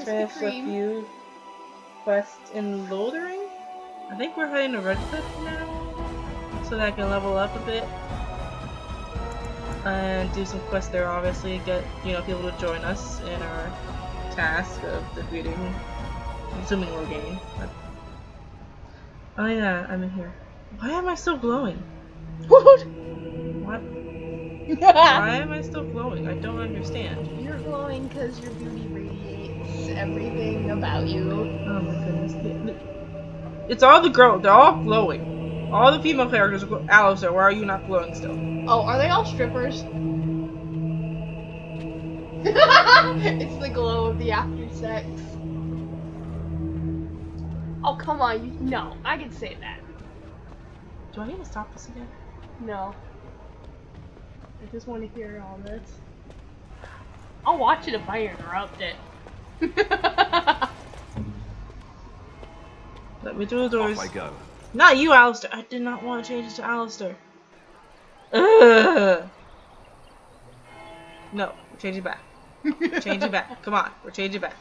finished a few quests in Lothering. I think we're heading to Redcliffe now, so that I can level up a bit and do some quests there. Obviously, get people to join us in our task of defeating, assuming Loghain. Oh yeah, I'm in here. Why am I still glowing? What? Why am I still glowing? I don't understand. You're glowing because your beauty radiates everything about you. Oh my goodness. It's all the girls. They're all glowing. All the female characters are glowing. Alistair, why are you not glowing still? Oh, are they all strippers? It's the glow of the after sex. Oh, come on. No, I can say that. Do I need to stop this again? No. I just want to hear all this. I'll watch it if I interrupt it. Let me through the doors. Off I go. Not you, Alistair. I did not want to change it to Alistair. Ugh. No, change it back. Change it back. Come on, we're changing back.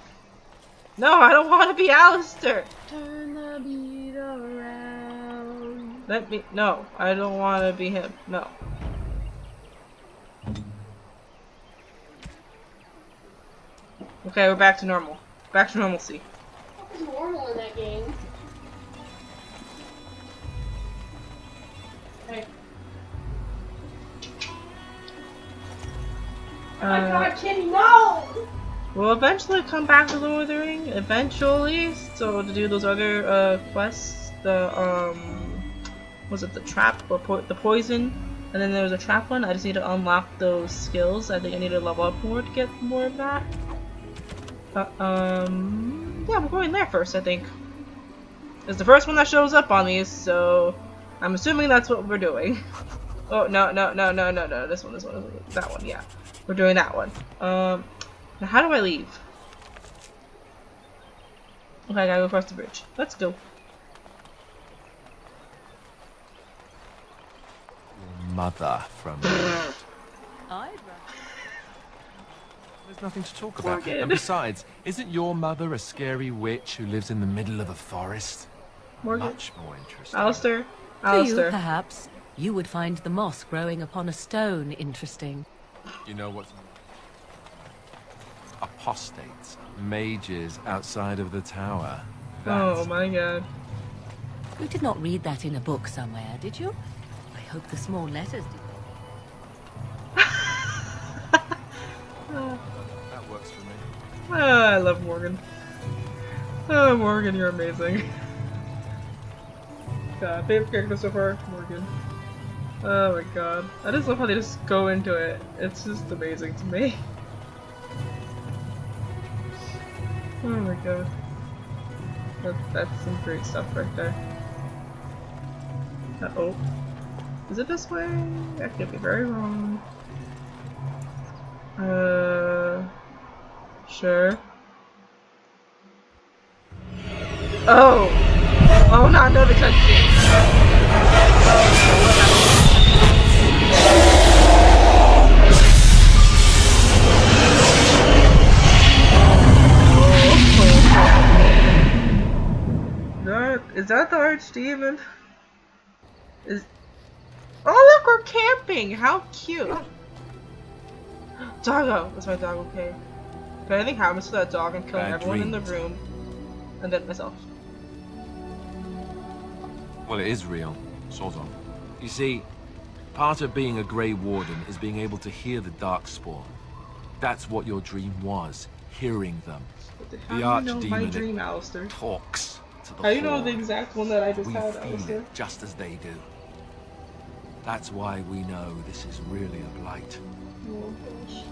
No, I don't want to be Alistair. Turn the beat around. No, I don't want to be him. No. Okay, we're back to normal. Back to normalcy. What was normal in that game? Hey. Oh my god, Kenny, no! We'll eventually come back to Lothering. Eventually, so to do those other quests, was it the trap or the poison? And then there was a trap one. I just need to unlock those skills. I think I need to level up more to get more of that. Yeah, we're going there first, I think. It's the first one that shows up on these, so I'm assuming that's what we're doing. Oh, no. This one. That one, yeah. We're doing that one. Now how do I leave? Okay, I gotta go across the bridge. Let's go. Mother from... There's nothing to talk about. Morgan. And besides, isn't your mother a scary witch who lives in the middle of a forest? Morgan. Much more interesting. Alistair. To you, perhaps. You would find the moss growing upon a stone interesting. You know what's... Apostates. Mages outside of the tower. Oh my god. You did not read that in a book somewhere, did you? I hope the small letters did. That works for me. I love Morgan. Oh, Morgan, you're amazing. God, favorite character so far, Morgan. Oh my god. I just love how they just go into it. It's just amazing to me. Oh my god. That's some great stuff right there. Uh-oh. Is it this way? I could be very wrong. Sure. Oh! Oh, not another cutscene! Is that the Archdemon? Oh look, we're camping! How cute! Doggo! Is my dog okay? If anything happens to that dog, I'm killing everyone in the room. And then myself. Well, it is real. Sort of. You see, part of being a Grey Warden is being able to hear the Darkspawn. That's what your dream was, hearing them. How do you know my dream, Alistair? Talks to the How do you know Horde. the exact one that I just We had, feel Alistair? it just as they do. That's why we know this is really a blight. Oh gosh.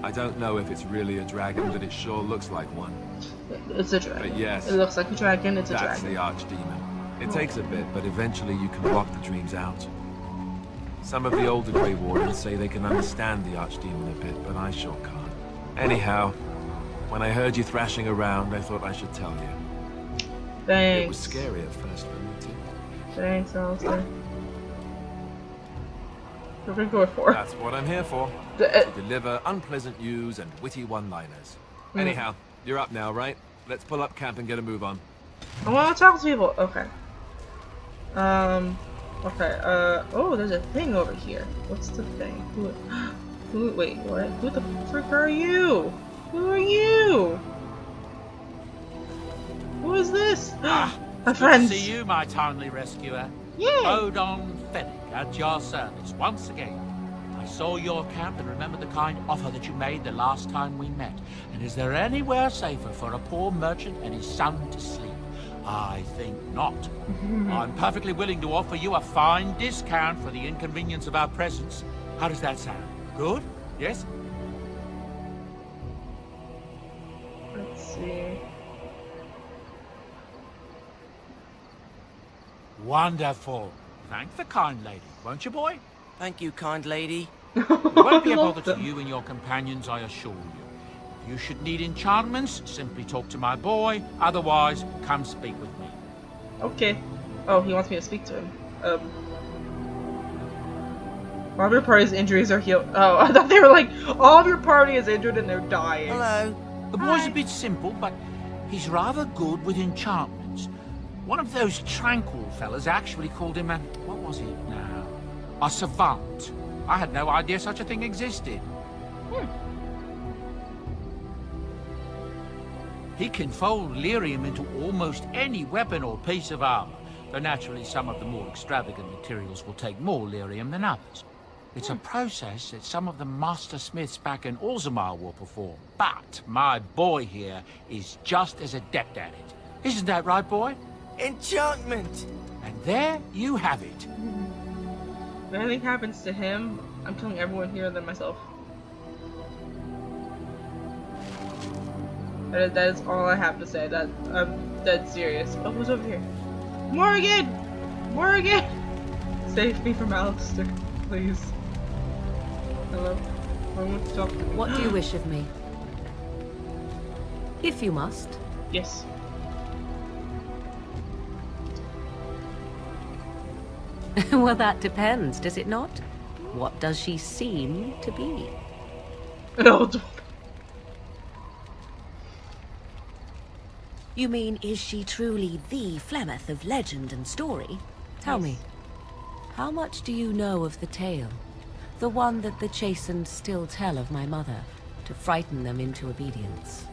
I don't know if it's really a dragon, but it sure looks like one. It's a dragon. But yes, It looks like a dragon, it's a that's dragon. the Archdemon. It takes a bit, but eventually you can block the dreams out. Some of the older Grey Wardens say they can understand the Archdemon a bit, but I sure can't. Anyhow, when I heard you thrashing around, I thought I should tell you. Thanks. It was scary at first for me too. Thanks, Alistair. What are we going for? That's what I'm here for. The- To deliver unpleasant news and witty one-liners. Anyhow, you're up now, right? Let's pull up camp and get a move on. I want to talk to people. Okay. Okay. Oh, there's a thing over here. What's the thing? Wait, what? Who the frick are you? Who are you? Who is this? My Good to friends. see you, my timely rescuer. Yeah. Odon Fennick at your service once again. I saw your camp and remember the kind offer that you made the last time we met. And is there anywhere safer for a poor merchant and his son to sleep? I think not. I'm perfectly willing to offer you a fine discount for the inconvenience of our presence. How does that sound? Good? Yes? Let's see. Wonderful. Thank the kind lady, won't you, boy? Thank you, kind lady. It won't be a Love bother to them. you and your companions, I assure you. If you should need enchantments, simply talk to my boy. Otherwise, come speak with me. Okay. Oh, he wants me to speak to him. All of your party's injuries are healed. Oh, I thought they were like, all of your party is injured and they're dying. Hello. The boy's Hi. a bit simple, but he's rather good with enchantments. One of those tranquil fellas actually called him what was it now? A savant. I had no idea such a thing existed. He can fold lyrium into almost any weapon or piece of armor, though naturally some of the more extravagant materials will take more lyrium than others. It's a process that some of the master smiths back in Orzammar will perform, but my boy here is just as adept at it. Isn't that right, boy? Enchantment. And there you have it. If anything happens to him, I'm killing everyone here than myself. That is all I have to say. That I'm dead serious. Oh, who's over here? Morgan! Morgan! Save me from Alistair, please. Hello? I want to talk to you. What do you wish of me? If you must. Yes. Well, that depends, does it not? What does she seem to be? No, don't. You mean, is she truly the Flemeth of legend and story? Tell Yes. me, how much do you know of the tale? The one that the chastened still tell of my mother, to frighten them into obedience.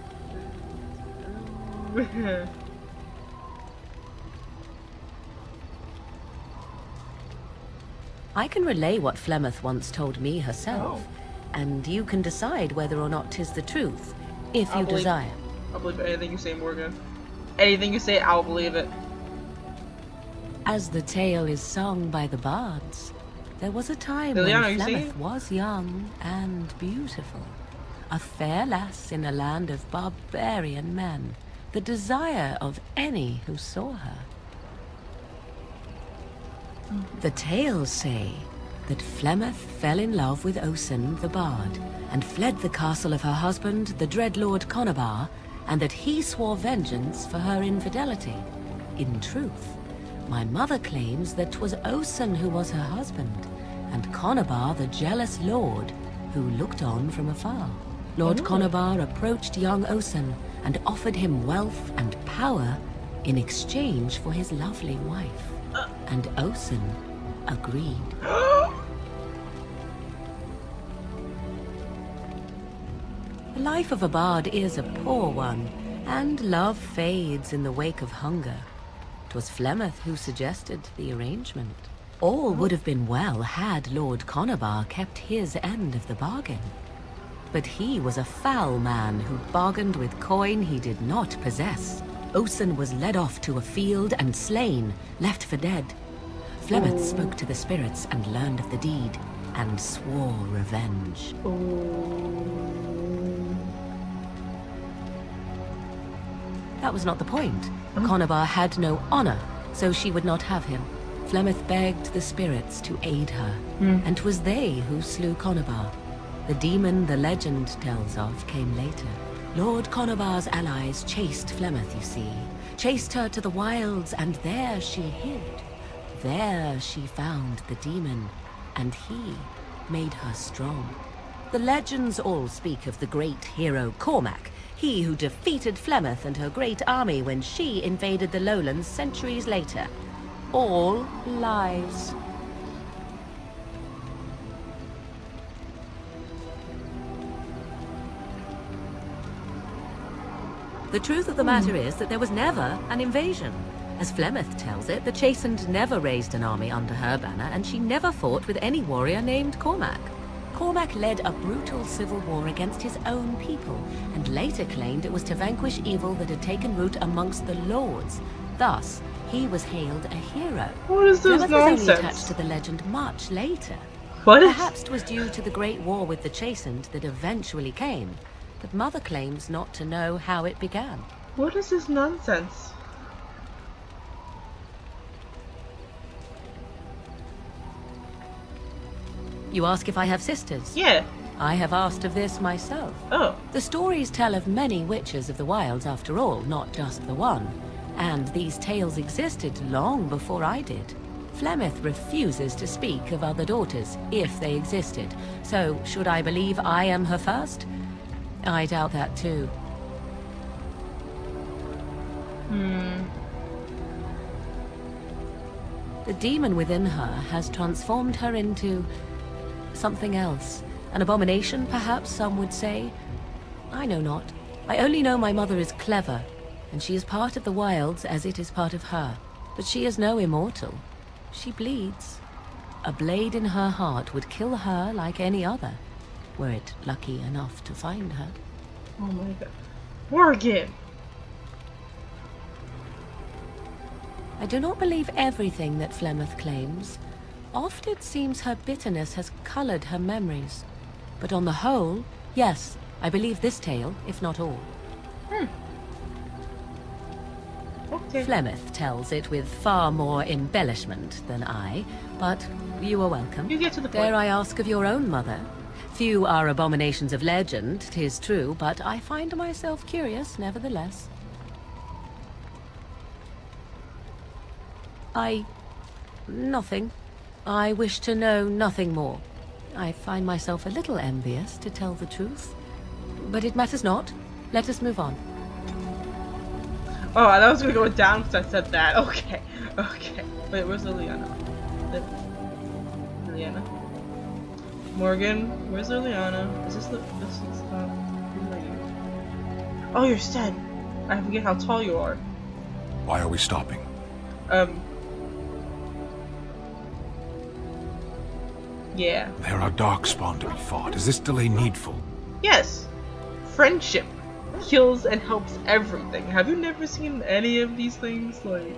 I can relay what Flemeth once told me herself, and you can decide whether or not 'tis the truth, if I'll you believe- desire. I'll believe anything you say, Morgan. Anything you say, I'll believe it. As the tale is sung by the bards, there was a time Liliana, when you see Flemeth it? was young and beautiful. A fair lass in a land of barbarian men, the desire of any who saw her. The tales say that Flemeth fell in love with Osen the bard, and fled the castle of her husband, the dread Lord Conabar, and that he swore vengeance for her infidelity. In truth, my mother claims that 'twas Osen who was her husband, and Conabar the jealous lord, who looked on from afar. Lord Conabar approached young Osen and offered him wealth and power in exchange for his lovely wife. And Osen agreed. The life of a bard is a poor one, and love fades in the wake of hunger. 'Twas Flemeth who suggested the arrangement. All would have been well had Lord Conabar kept his end of the bargain. But he was a foul man who bargained with coin he did not possess. Osen was led off to a field and slain, left for dead. Flemeth spoke to the spirits and learned of the deed, and swore revenge. That was not the point. Conabar had no honor, so she would not have him. Flemeth begged the spirits to aid her, and 'twas they who slew Conabar. The demon the legend tells of came later. Lord Conabar's allies chased Flemeth, you see. Chased her to the wilds, and there she hid. There she found the demon, and he made her strong. The legends all speak of the great hero Cormac, he who defeated Flemeth and her great army when she invaded the lowlands centuries later. All lies. The truth of the matter is that there was never an invasion. As Flemeth tells it, the Chastened never raised an army under her banner, and she never fought with any warrior named Cormac. Cormac led a brutal civil war against his own people, and later claimed it was to vanquish evil that had taken root amongst the lords. Thus, he was hailed a hero. What is this Flemeth was only nonsense? attached to the legend much later. What is? Perhaps 'twas due to the great war with the Chastened that eventually came, but Mother claims not to know how it began. What is this nonsense? You ask if I have sisters? Yeah. I have asked of this myself. Oh. The stories tell of many witches of the wilds after all, not just the one. And these tales existed long before I did. Flemeth refuses to speak of other daughters, if they existed. So, should I believe I am her first? I doubt that too. The demon within her has transformed her into something else. An abomination, perhaps some would say. I know not. I only know my mother is clever, and she is part of the wilds as it is part of her. But she is no immortal. She bleeds. A blade in her heart would kill her like any other, were it lucky enough to find her. Oh my god. Morgan! I do not believe everything that Flemeth claims. Oft it seems her bitterness has colored her memories. But on the whole, yes, I believe this tale, if not all. Okay. Flemeth tells it with far more embellishment than I, but you are welcome. You get to the point. Dare I ask of your own mother? Few are abominations of legend, 'tis true, but I find myself curious nevertheless. Nothing. I wish to know nothing more. I find myself a little envious, to tell the truth. But it matters not. Let us move on. Oh, I thought I was gonna go down because I said that. Okay. Okay. Wait, where's Liliana? Liliana? Morgan, where's Liliana? Is this the... this is, who are you? Oh, you're Sten. I forget how tall you are. Why are we stopping? Yeah. There are darkspawn to be fought. Is this delay needful? Yes. Friendship kills and helps everything. Have you never seen any of these things? Like...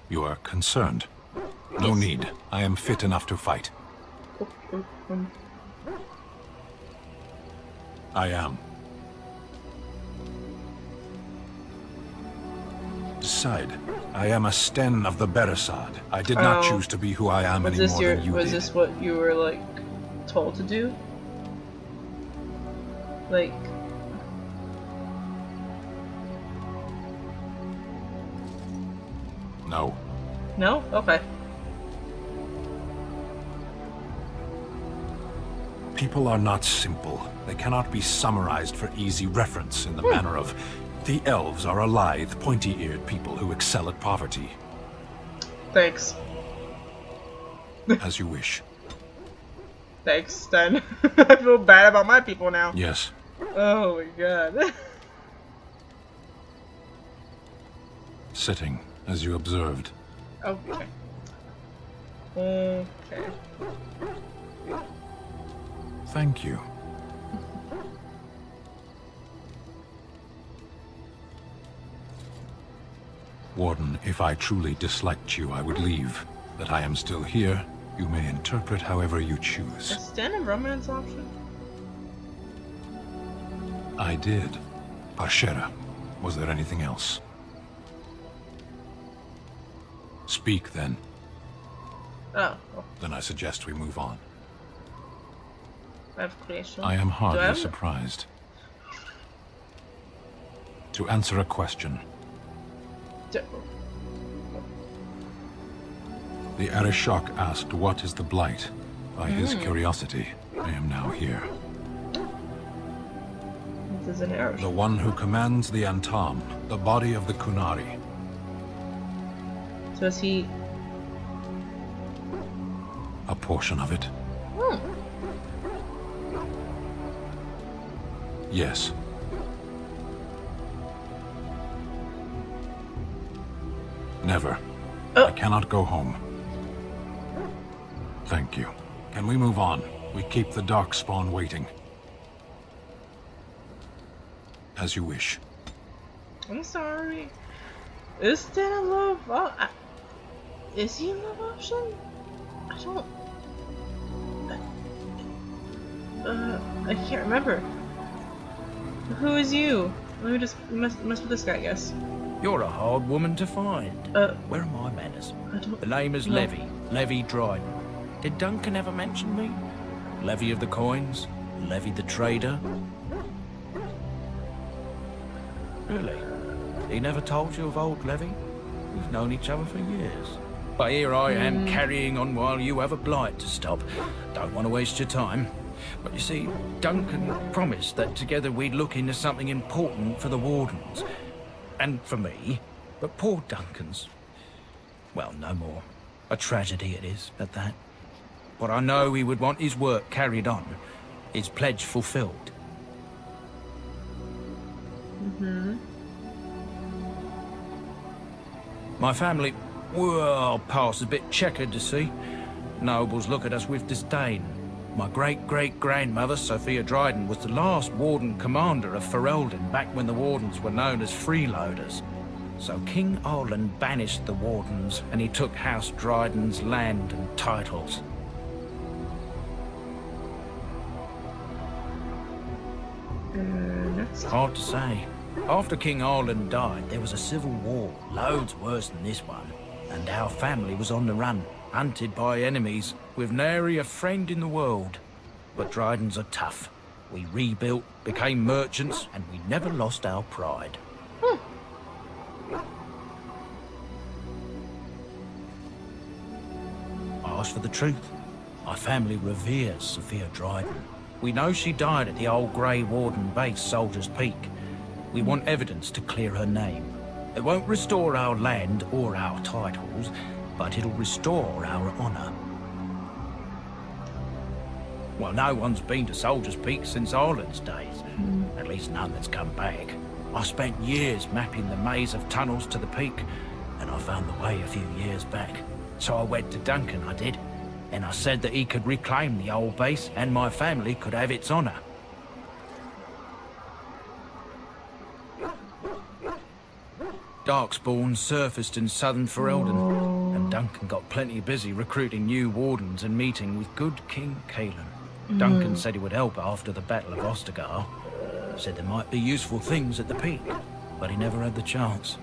You are concerned. No need. I am fit enough to fight. I am. Decide. I am a Sten of the Beresad. I did not choose to be who I am any more than you did. Was this what you were, like, told to do? Like... No. No? Okay. People are not simple. They cannot be summarized for easy reference in the manner of... The elves are a lithe, pointy-eared people who excel at poverty. Thanks. As you wish. Thanks, Sten. I feel bad about my people now. Yes. Oh my god. Sitting, as you observed. Okay. Okay. Thank you. Warden, if I truly disliked you, I would leave. That I am still here, you may interpret however you choose. Is Sten a romance option? I did. Parshera. Was there anything else? Speak, then. Oh. Then I suggest we move on. I have creation. I am Do I hardly have- surprised. To answer a question, The Arishok asked what is the Blight. By his curiosity, I am now here. This is an error. The one who commands the Antam, the body of the Kunari. So is he... A portion of it. Yes. Never. I cannot go home. Thank you. Can we move on? We keep the Darkspawn waiting. As you wish. I'm sorry. Is that a love? Oh, is he a love option? I don't. I can't remember. Who is you? Let me just mess with this guy, I guess. You're a hard woman to find. Where are my manners? I don't. The name is No. Levy. Levy Dryden. Did Duncan ever mention me? Levy of the coins? Levy the trader? Really? He never told you of old Levy? We've known each other for years. But here I am carrying on while you have a blight to stop. Don't want to waste your time. But you see, Duncan promised that together we'd look into something important for the Wardens. And for me. But poor Duncan's... well, no more. A tragedy it is, at that. But I know he would want his work carried on. His pledge fulfilled. My family, well, past a bit checkered to see. Nobles look at us with disdain. My great-great-grandmother, Sophia Dryden, was the last Warden commander of Ferelden back when the Wardens were known as freeloaders. So King Arland banished the Wardens, and he took House Dryden's land and titles. Next. Hard to say. After King Arland died, there was a civil war, loads worse than this one. And our family was on the run, hunted by enemies, with nary a friend in the world. But Drydens are tough. We rebuilt, became merchants, and we never lost our pride. I asked for the truth. My family reveres Sophia Dryden. We know she died at the old Grey Warden base, Soldier's Peak. We want evidence to clear her name. It won't restore our land or our titles, but it'll restore our honor. Well, no one's been to Soldier's Peak since Arland's days. At least none that's come back. I spent years mapping the maze of tunnels to the peak, and I found the way a few years back. So I went to Duncan, I did, and I said that he could reclaim the old base and my family could have its honor. Darkspawn surfaced in southern Ferelden, and Duncan got plenty busy recruiting new wardens and meeting with good King Caelan. Duncan said he would help after the Battle of Ostagar. Said there might be useful things at the peak, but he never had the chance.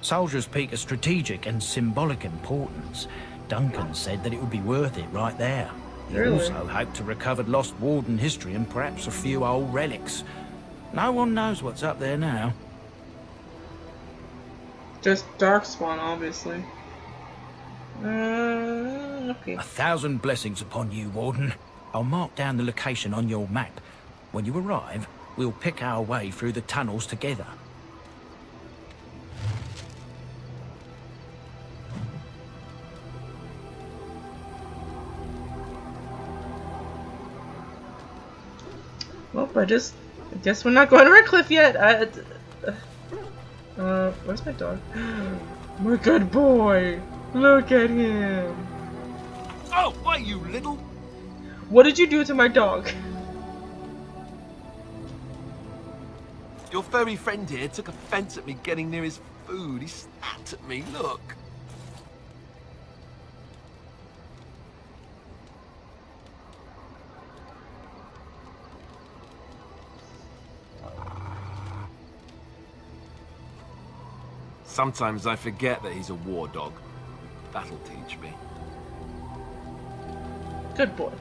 Soldier's Peak is strategic and symbolic importance. Duncan said that it would be worth it right there. He Really? also hoped to recover lost Warden history and perhaps a few old relics. No one knows what's up there now. Just Darkspawn, obviously. Okay. 1,000 blessings upon you, Warden. I'll mark down the location on your map. When you arrive, we'll pick our way through the tunnels together. Well, I guess we're not going to Redcliffe yet. Where's my dog? My good boy. Look at him. Oh, why, you little... What did you do to my dog? Your furry friend here took offense at me getting near his food. He snapped at me, look. Sometimes I forget that he's a war dog. That'll teach me. Good boy.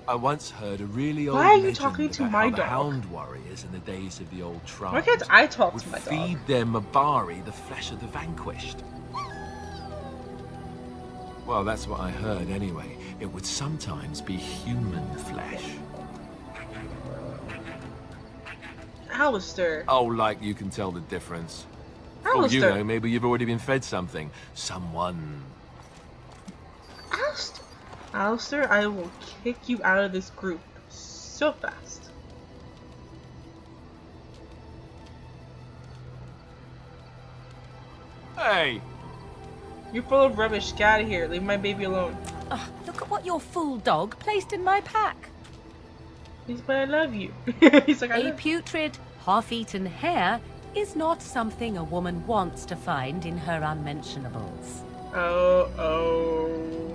I once heard a really old Why are you legend talking to about my how the dog? hound warriors in the days of the old tribes Why can't I talk would to my dog? feed their Mabari the flesh of the vanquished. Well, that's what I heard anyway. It would sometimes be human flesh. Alistair. Oh, like you can tell the difference. Oh, you Alistair. know, maybe you've already been fed something. Someone. Alistair, I will kick you out of this group so fast. Hey! You're full of rubbish. Get out of here. Leave my baby alone. Ugh, look at what your fool dog placed in my pack. He's, but I love you. He's like, I A love you. putrid, half-eaten hare is not something a woman wants to find in her unmentionables. Oh.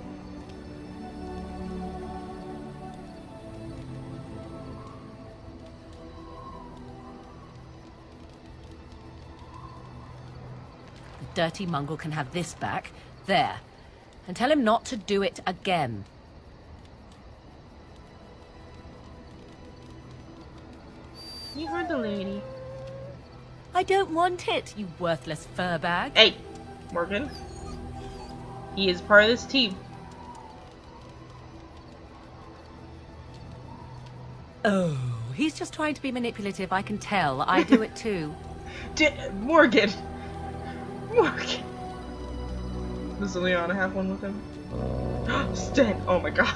The dirty mongrel can have this back. There. And tell him not to do it again. You heard the lady. I don't want it, you worthless fur bag. Hey, Morgan. He is part of this team. Oh, he's just trying to be manipulative, I can tell. I do it too. Morgan. Morgan. Does Leona have one with him? Sten. Oh my god.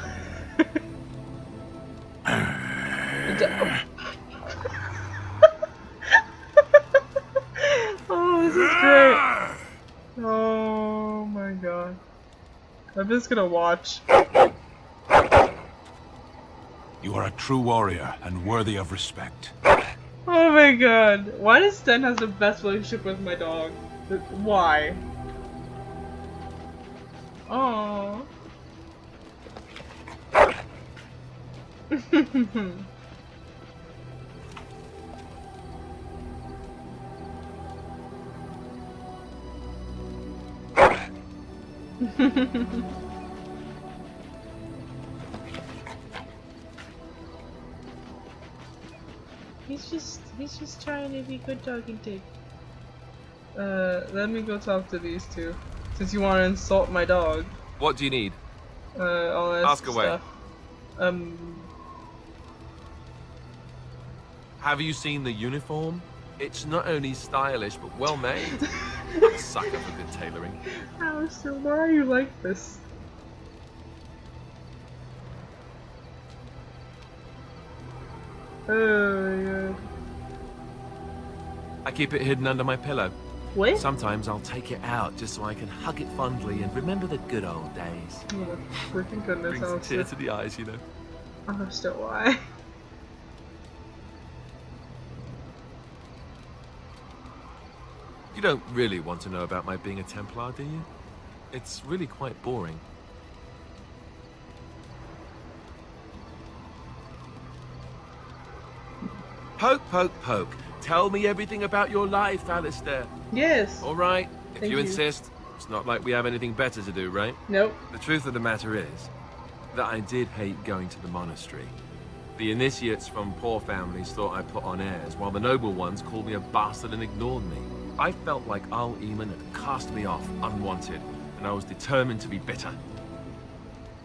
Oh, this is great. Oh my god. I'm just gonna watch. You are a true warrior and worthy of respect. Oh my god. Why does Sten have the best relationship with my dog? Why? Oh. He's just trying to be good dog and take. Let me go talk to these two. Since you want to insult my dog. What do you need? All that Ask away. stuff. Have you seen the uniform? It's not only stylish, but well made. I'm a sucker for good tailoring. Alistair, why are you like this? Oh my god. I keep it hidden under my pillow. What? Sometimes I'll take it out just so I can hug it fondly and remember the good old days. Oh my freaking goodness, Brings a tear Alistair. to the eyes, you know. Alistair, why? You don't really want to know about my being a Templar, do you? It's really quite boring. Poke, poke, poke. Tell me everything about your life, Alistair. Yes. All right, if Thank you you. insist. It's not like we have anything better to do, right? Nope. The truth of the matter is that I did hate going to the monastery. The initiates from poor families thought I put on airs, while the noble ones called me a bastard and ignored me. I felt like Al Eamon had cast me off unwanted, and I was determined to be bitter.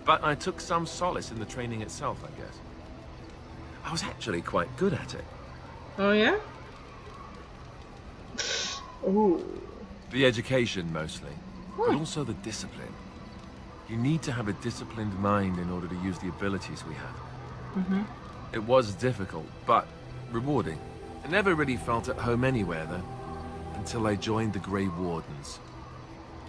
But I took some solace in the training itself, I guess. I was actually quite good at it. Oh yeah? Ooh. The education, mostly, but also the discipline. You need to have a disciplined mind in order to use the abilities we have. Mm-hmm. It was difficult, but rewarding. I never really felt at home anywhere, though, until I joined the Grey Wardens.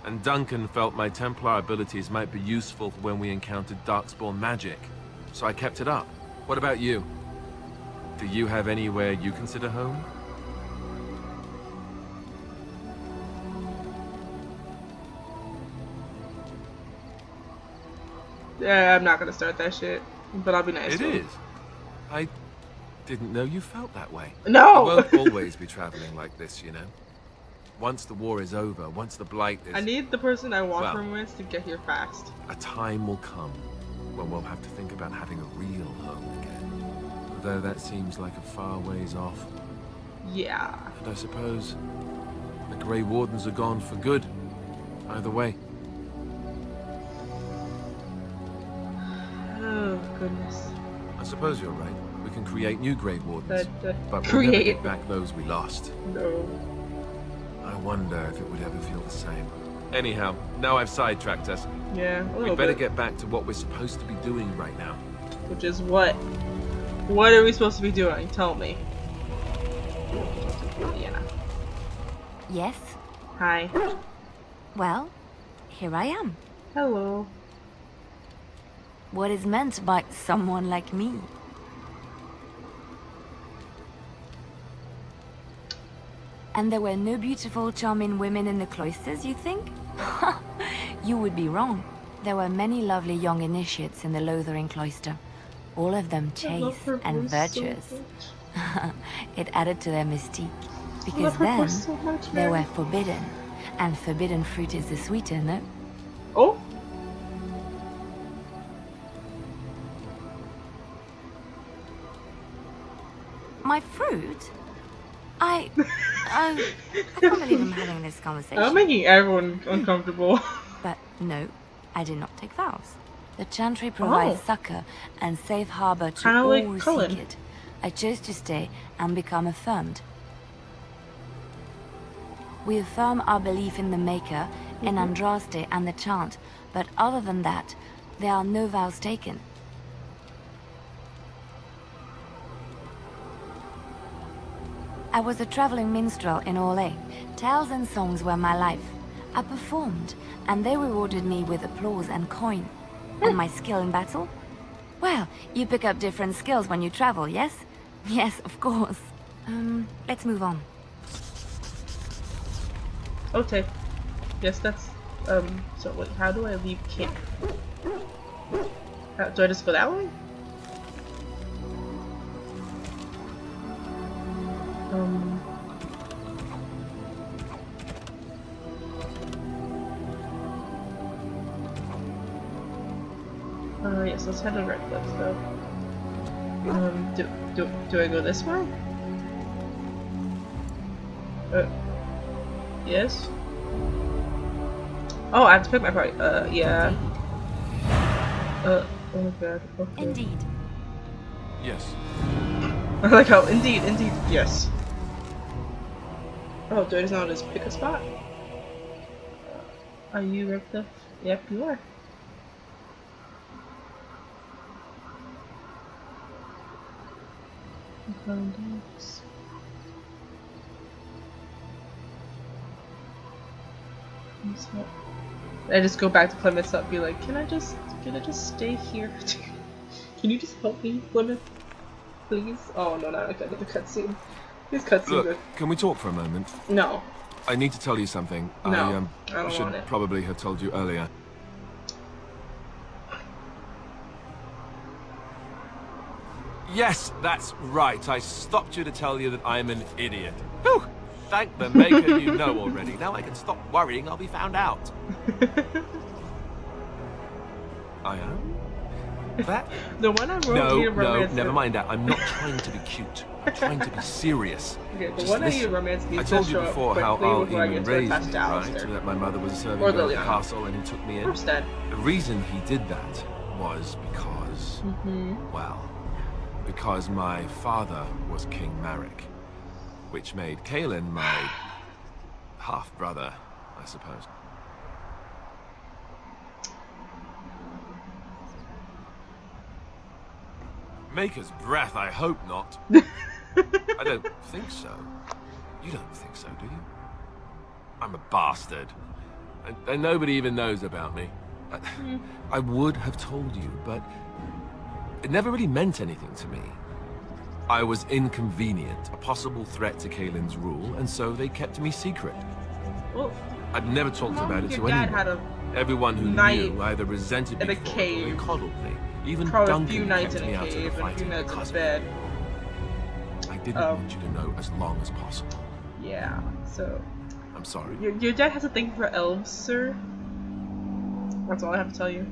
And Duncan felt my Templar abilities might be useful for when we encountered Darkspawn magic, so I kept it up. What about you? Do you have anywhere you consider home? Yeah, I'm not gonna start that shit, but I'll be nice. It to him. is. I didn't know you felt that way. No! I won't always be traveling like this, you know. Once the war is over, once the Blight is... I need the person I want Well. from with to get here fast. A time will come well, we'll have to think about having a real home again. Though that seems like a far ways off. Yeah. And I suppose the Grey Wardens are gone for good. Either way. Oh, goodness. I suppose you're right. We can create new Grey Wardens. But But we'll never create. get back those we lost. No. I wonder if it would ever feel the same. Anyhow, now I've sidetracked us. Yeah, a We'd little better bit. get back to what we're supposed to be doing right now. Which is what? What are we supposed to be doing? Tell me. Yeah. Yes? Hi. Well, here I am. Hello. What is meant by someone like me? And there were no beautiful, charming women in the cloisters, you think? You would be wrong. There were many lovely young initiates in the Lothering cloister. All of them I love chaste her and voice so virtuous. much. It added to their mystique. I Because love her then, voice so much, they man. were forbidden. And forbidden fruit is the sweeter, no? Oh. My fruit? I can't believe I'm having this conversation. I'm making everyone uncomfortable. But no, I did not take vows. The Chantry provides Oh. succor and safe harbor to Kinda all like who Cullen. seek it. I chose to stay and become affirmed. We affirm our belief in the Maker, in Andraste and the Chant, but other than that, there are no vows taken. I was a traveling minstrel in Orlais. Tales and songs were my life. I performed, and they rewarded me with applause and coin. And my skill in battle? Well, you pick up different skills when you travel, yes? Yes, of course. Let's move on. Okay. Yes, that's so wait, how do I leave camp? Do I just go that way? Yes, let's head to Redcliffe though. Do I go this way? Yes? Oh, I have to pick my party. Yeah. Oh my god. Okay. Indeed. Yes. I like how, indeed, yes. Oh, do I just not just pick a spot? Are you Redcliffe? Yep, you are. I just go back to Plymouth up, be like, can I just stay here? Can you just help me, Plymouth? Please? Oh no, not another cutscene. This cutscene. Look, can we talk for a moment? No. I need to tell you something. No, I don't should want it. probably have told you earlier. Yes, that's right. I stopped you to tell you that I'm an idiot. Whew! Thank the Maker you know already. Now I can stop worrying I'll be found out. I am? That? The one I wrote No, needed romance. never mind that. I'm not trying to be cute. I'm trying to be serious. Okay, the Just one I listen. needed romance I needs told to you show up before how quickly Al before I Eamon get to raised attach me, to right? Alistair. That my mother was serving Or at the Liliana. castle and he took me in. Instead. The reason he did that was because, well, because my father was King Marek, which made Kaelin my half-brother, I suppose. Maker's breath, I hope not. I don't think so. You don't think so, do you? I'm a bastard. And nobody even knows about me. I would have told you, but it never really meant anything to me. I was inconvenient, a possible threat to Kaelin's rule, and so they kept me secret. Well, I'd never talked Mom, about it your to dad anyone. had a Everyone who night knew either resented me in a for it or cave. they coddled me. Even probably a Duncan few nights kept in me a out of the cave and a few fighting nights in because a bed. I didn't want you to know as long as possible. Yeah, so I'm sorry. your dad has a thing for elves, sir. That's all I have to tell you.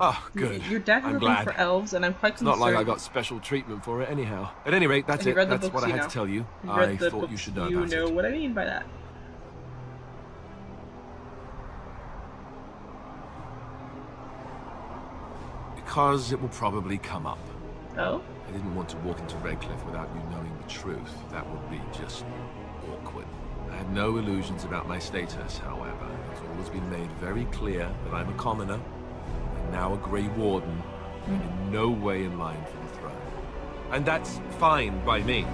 Oh, good. Your dad has I'm a thing glad. for elves, and I'm quite It's concerned. not like I got special treatment for it anyhow. At any rate, that's If you it. read the That's books, what I you had know. to tell you. If you I read the thought you books, should know you about know it. what I mean by that. Because it will probably come up. Oh? I didn't want to walk into Redcliffe without you knowing the truth. That would be just awkward. I had no illusions about my status, however. It's always been made very clear that I'm a commoner, and now a Grey Warden, and in no way in line for the throne. And that's fine by me.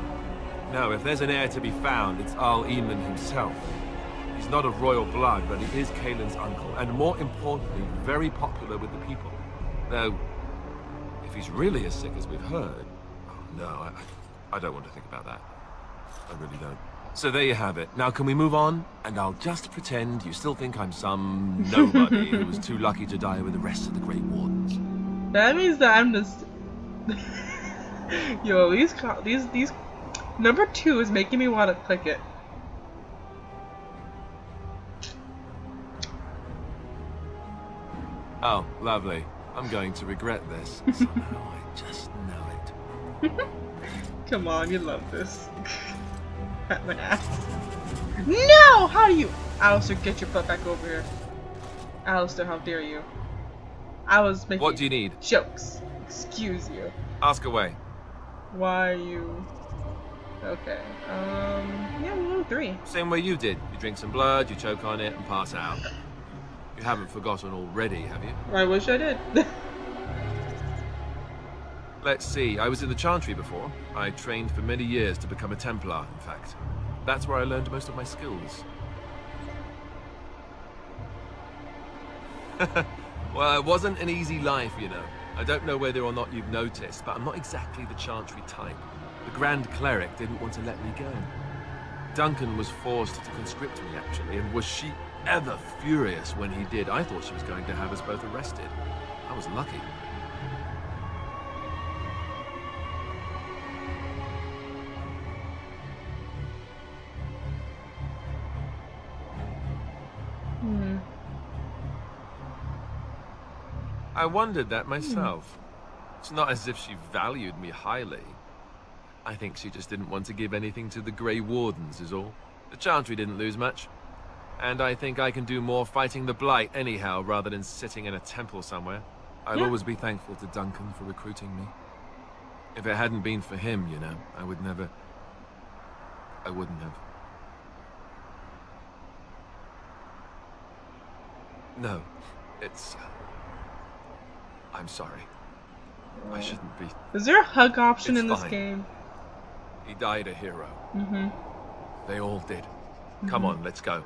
Now, if there's an heir to be found, it's Arl Eamon himself. He's not of royal blood, but he is Kaelin's uncle, and more importantly, very popular with the people. Though, if he's really as sick as we've heard, oh no, I don't want to think about that. I really don't. So there you have it. Now can we move on? And I'll just pretend you still think I'm some nobody who was too lucky to die with the rest of the Great Wardens. That means that I'm just... Yo, these... Number 2 is making me want to click it. Oh, lovely. I'm going to regret this. Somehow I just know it. Come on, you love this. Pat my ass. No! How do you... Alistair, get your butt back over here. Alistair, how dare you? I was making... What do you need? Jokes. Excuse you. Ask away. Why are you... Okay. Yeah, we'll go 3. Same way you did. You drink some blood, you choke on it, and pass out. You haven't forgotten already, have you? I wish I did. Let's see, I was in the Chantry before. I trained for many years to become a Templar, in fact. That's where I learned most of my skills. Well, it wasn't an easy life, you know. I don't know whether or not you've noticed, but I'm not exactly the Chantry type. The Grand Cleric didn't want to let me go. Duncan was forced to conscript me, actually, and was she ever furious when he did. I thought she was going to have us both arrested. I was lucky. I wondered that myself. It's not as if she valued me highly. I think she just didn't want to give anything to the Grey Wardens, is all. The Chantry didn't lose much. And I think I can do more fighting the Blight anyhow, rather than sitting in a temple somewhere. I'll always be thankful to Duncan for recruiting me. If it hadn't been for him, you know, I wouldn't have. No, it's... I'm sorry. I shouldn't be. Is there a hug option It's in this fine. game? He died a hero. Mm-hmm. They all did. Come on, let's go.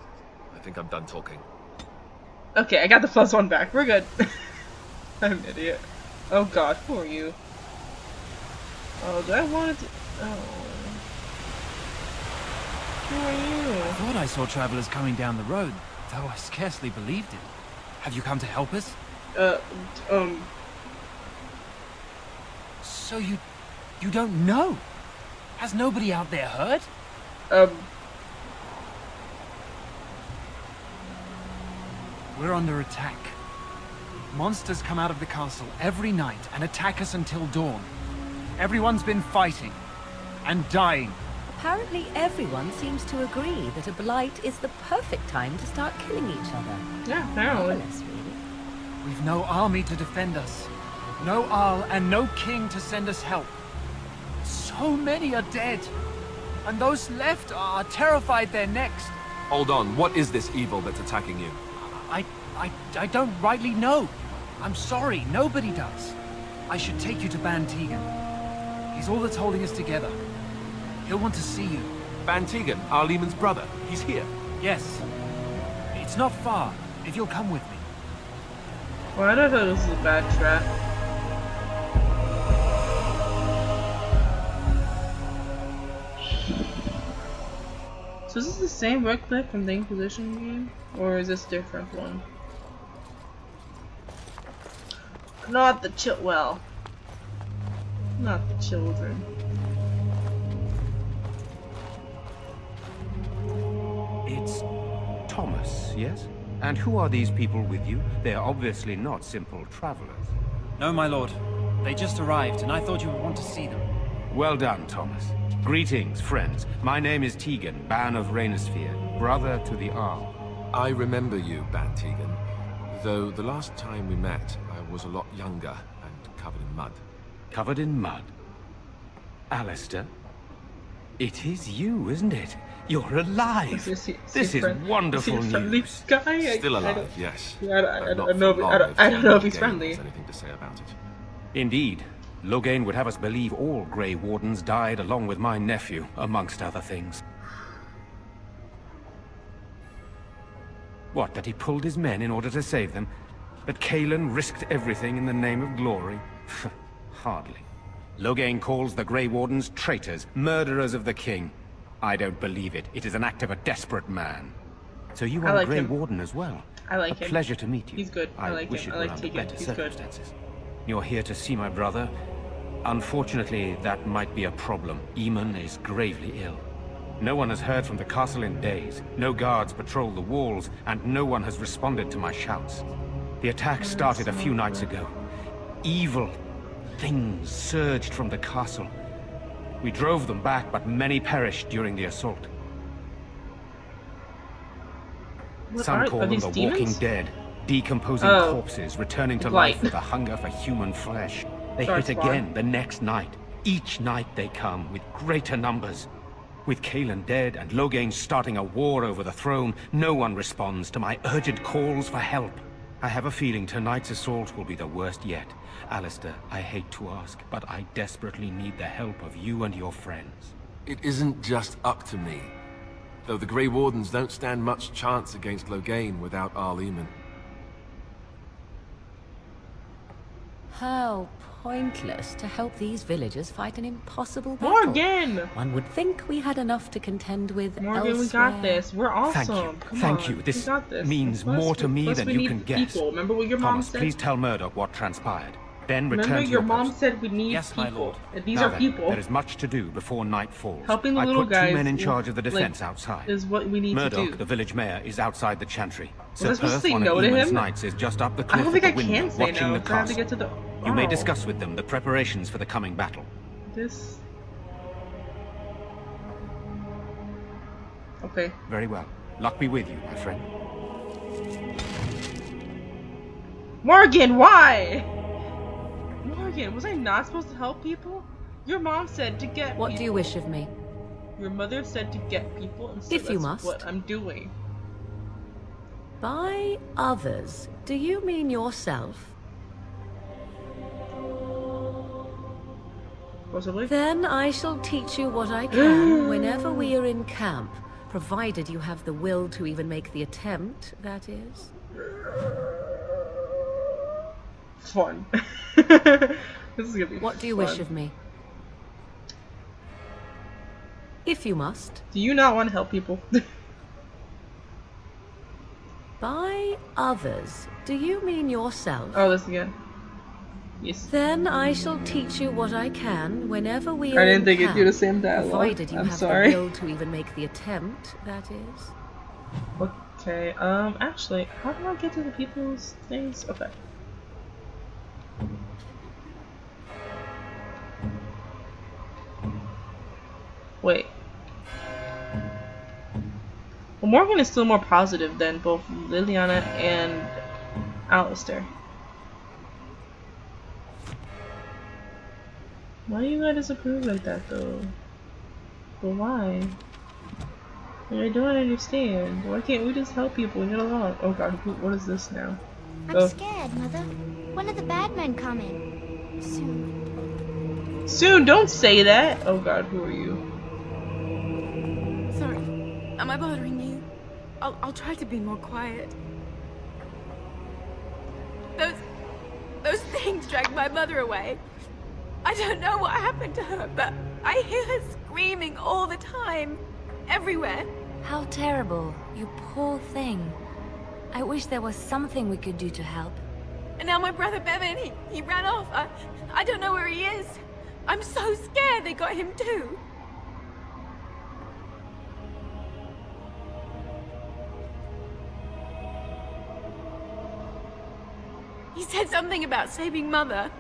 I think I'm done talking. Okay, I got the +1 back. We're good. I'm an idiot. Oh god, who are you? Oh, do I want to... Oh. Who are you? I thought I saw travelers coming down the road, though I scarcely believed it. Have you come to help us? So you don't know? Has nobody out there heard? We're under attack. Monsters come out of the castle every night and attack us until dawn. Everyone's been fighting and dying. Apparently everyone seems to agree that a blight is the perfect time to start killing each other. Yeah, apparently. Marvelous, really. We've no army to defend us. No Arl and no king to send us help. So many are dead. And those left are terrified they're next. Hold on, what is this evil that's attacking you? I don't rightly know. I'm sorry, nobody does. I should take you to Ban Tegan. He's all that's holding us together. He'll want to see you. Ban Tegan, Arl Eamon's brother. He's here. Yes. It's not far, if you'll come with me. Well, I don't know if this is a bad trap. So is this the same Redcliffe from the Inquisition game? Or is this a different one? Not the well, not the children. It's Thomas, yes? And who are these people with you? They are obviously not simple travelers. No, my lord. They just arrived, and I thought you would want to see them. Well done, Thomas. Greetings, friends. My name is Tegan, Ban of Rainersphere, brother to the Arl. I remember you, Ban Tegan, though the last time we met, I was a lot younger and covered in mud. Covered in mud? Alistair? It is you, isn't it? You're alive! This is wonderful news. Guy? Still alive, yes. I don't know if he's friendly. Anything to say about it. Indeed. Loghain would have us believe all Grey Wardens died along with my nephew, amongst other things. What, that he pulled his men in order to save them? That Cailan risked everything in the name of glory? Hardly. Loghain calls the Grey Wardens traitors, murderers of the king. I don't believe it. It is an act of a desperate man. So you are a Grey Warden as well? I like him. A pleasure to meet you. He's good. I like wish him. it I were like under Tegan. better He's circumstances. good. You're here to see my brother? Unfortunately, that might be a problem. Eamon is gravely ill. No one has heard from the castle in days. No guards patrol the walls, and no one has responded to my shouts. The attack started a few nights ago. Evil things surged from the castle. We drove them back, but many perished during the assault. Some call them the Walking Dead, decomposing corpses, returning to life with a hunger for human flesh. They hit again the next night. Each night they come, with greater numbers. With Cailan dead and Loghain starting a war over the throne, no one responds to my urgent calls for help. I have a feeling tonight's assault will be the worst yet. Alistair, I hate to ask, but I desperately need the help of you and your friends. It isn't just up to me. Though the Grey Wardens don't stand much chance against Loghain without Arl Eamon. How pointless to help these villagers fight an impossible battle. Morgan! One would think we had enough to contend with Morgan, we got this. We're awesome. Thank you. This means more to me than you can guess. People. Remember what your mom Thomas, said? please tell Murdoch what transpired. Then return Remember to your mom said we need yes, people. My lord. These now are then, people. There is much to do before night falls. Helping the I little put guys 2 men in charge of the defense outside. Is what we need Murdoch, to do. the village mayor, is outside the chantry. Was I supposed to Sir Perth, say one no of to Eamon's him? knights, is just up the I cliff don't at think the I window, can say watching no. the So I have to castle. get to the. You may Oh. discuss with them the preparations for the coming battle. This. Okay. Very well. Luck be with you, my friend. Morgan, why? Morgan, was I not supposed to help people? Your mom said to get What people. do you wish of me? Your mother said to get people, and so If you that's must. what I'm doing. By others, do you mean yourself? Possibly. Then I shall teach you what I can whenever we are in camp, provided you have the will to even make the attempt, that is. Fun. This is gonna be What do you fun. wish of me? If you must. Do you not want to help people? By others, do you mean yourself? Oh, this again. Yes. Then I shall teach you what I can whenever we are I didn't in think camp, it'd do the same dialogue. provided you I'm have sorry. the will to even make the attempt, that is. Okay, actually, how do I get to the people's things? Okay. Wait. Well, Morgan is still more positive than both Liliana and Alistair. Why do you guys disapprove like that, though? But why? I don't understand. Why can't we just help people and get along? Oh god, what is this now? I'm scared, Mother. When are the bad men coming? Soon. Soon, don't say that! Oh god, who are you? Sorry. Am I bothering you? I'll try to be more quiet. Those things dragged my mother away. I don't know what happened to her, but I hear her screaming all the time. Everywhere. How terrible. You poor thing. I wish there was something we could do to help. And now my brother Bevan, he ran off. I don't know where he is. I'm so scared they got him too. He said something about saving Mother.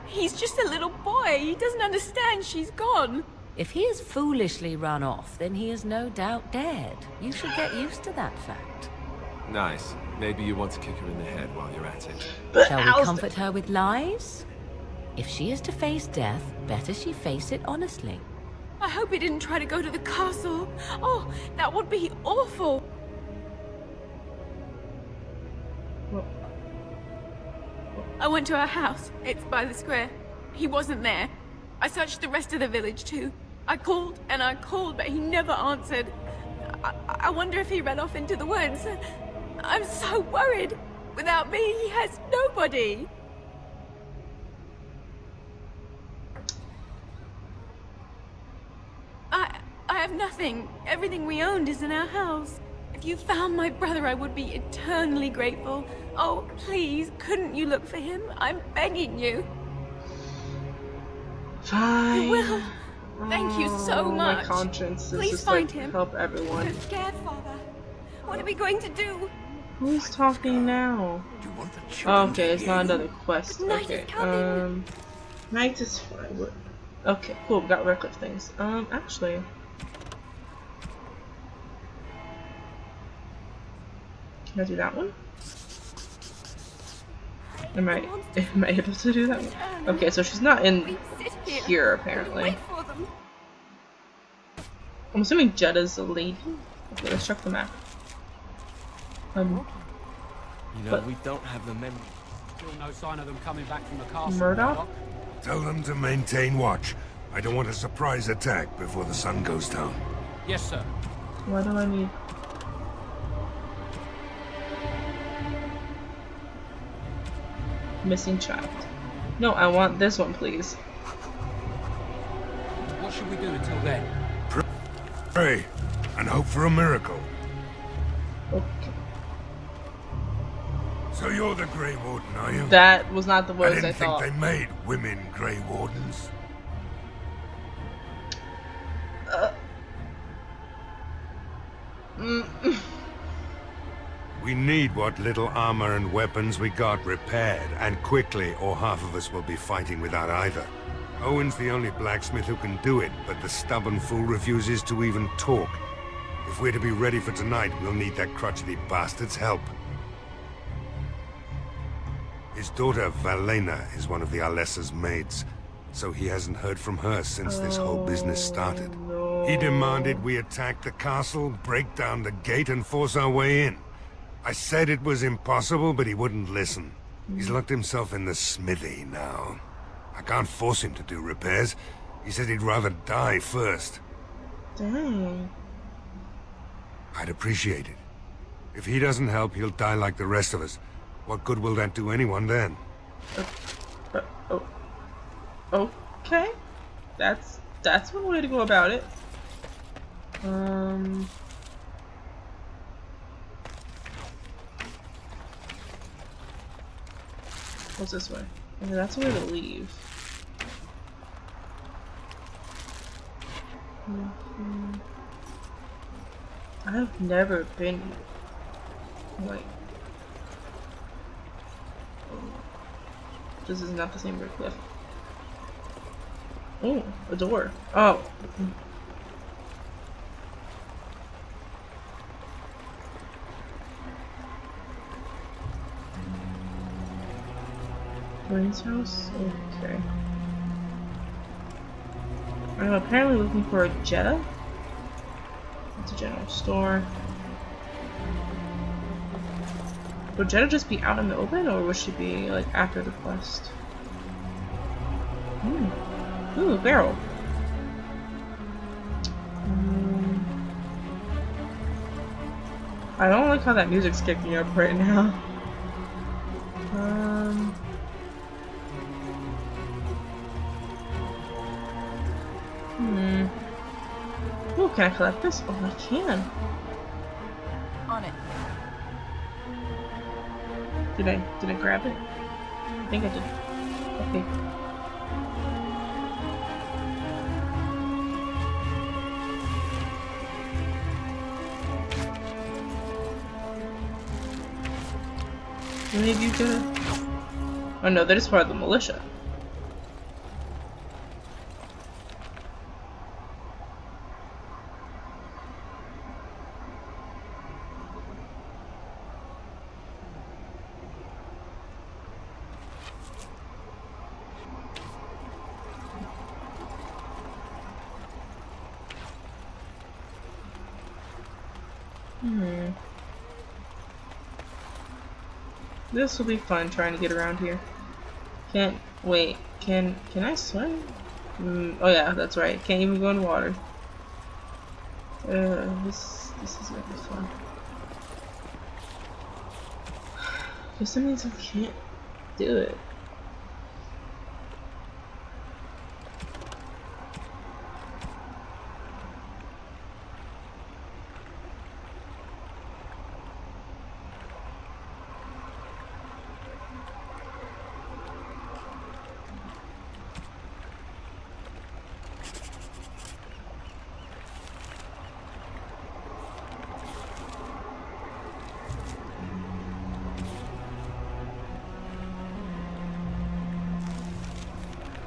He's just a little boy. He doesn't understand she's gone. If he has foolishly run off, then he is no doubt dead. You should get used to that fact. Nice. Maybe you want to kick her in the head while you're at it. Shall we comfort her with lies? If she is to face death, better she face it honestly. I hope he didn't try to go to the castle. Oh, that would be awful. I went to our house. It's by the square. He wasn't there. I searched the rest of the village too. I called and I called, but he never answered. I wonder if he ran off into the woods. I'm so worried. Without me, he has nobody. I have nothing. Everything we owned is in our house. If you found my brother, I would be eternally grateful. Oh, please, couldn't you look for him? I'm begging you. Fine. You will. Thank you so much. My conscience is Please just find like, him. help everyone. I'm scared, Father. What are we going to do? Who's talking now? Okay, it's not another quest. Okay, night is fine. Okay, cool, we got Redcliffe things. Actually... Can I do that one? Am I able to do that one? Okay, so she's not in here, apparently. I'm assuming Jedda's a lady. Okay, let's check the map. You know, we don't have the memory. Still no sign of them coming back from the castle. Murdoch? Tell them to maintain watch. I don't want a surprise attack before the sun goes down. Yes, sir. What do I need? Missing child. No, I want this one, please. What should we do until then? Pray and hope for a miracle. Okay. So you're the Grey Warden, are you? That was not the words I thought. think they made women Grey Wardens. We need what little armor and weapons we got repaired, and quickly, or half of us will be fighting without either. Owen's the only blacksmith who can do it, but the stubborn fool refuses to even talk. If we're to be ready for tonight, we'll need that crotchety bastard's help. His daughter, Valena, is one of the Alessa's maids, so he hasn't heard from her since this whole business started. No. He demanded we attack the castle, break down the gate, and force our way in. I said it was impossible, but he wouldn't listen. He's locked himself in the smithy now. I can't force him to do repairs. He said he'd rather die first. Dang. I'd appreciate it. If he doesn't help, he'll die like the rest of us. What good will that do anyone then? Okay. That's one way to go about it. What's this way? Okay, that's the way to leave. I've never been like. This is not the same Redcliffe. Oh, a door. Oh. Wayne's house? Okay. I'm apparently looking for a Jetta. It's a general store. Would Jetta just be out in the open, or would she be like after the quest? Ooh, barrel. I don't like how that music's kicking up right now. Ooh, can I collect this? Oh, I can. On it. Did I grab it? I think I did. Okay. Any of you gonna Oh no, they're just part of the militia. This will be fun trying to get around here. Can't wait. Can I swim? Oh yeah, that's right. Can't even go in water. This is gonna be fun. Guess that means I can't do it.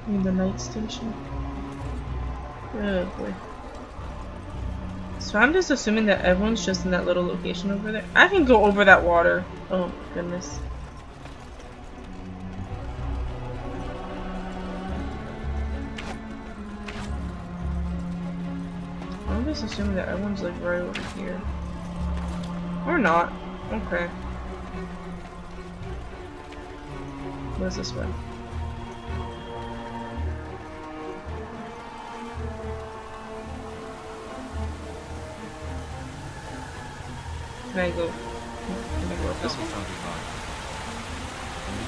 In the night station. Oh boy. So I'm just assuming that everyone's just in that little location over there. I can go over that water. Oh my goodness. I'm just assuming that everyone's like right over here. Or not. Okay. What's this way? Can I go? Can I go up this way? Did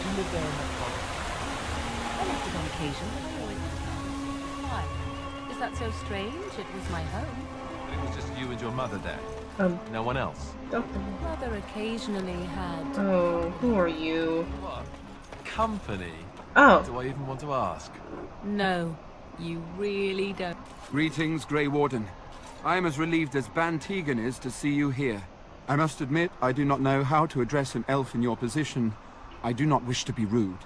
you live there in that part? I left it on occasion, but I always why? Is that so strange? It was my home. It was just you and your mother there. No one else. Mother occasionally had. Oh, who are you? What? Company? Oh. Do I even want to ask? No, you really don't. Greetings, Grey Warden. I am as relieved as Ban Tegan is to see you here. I must admit, I do not know how to address an elf in your position. I do not wish to be rude.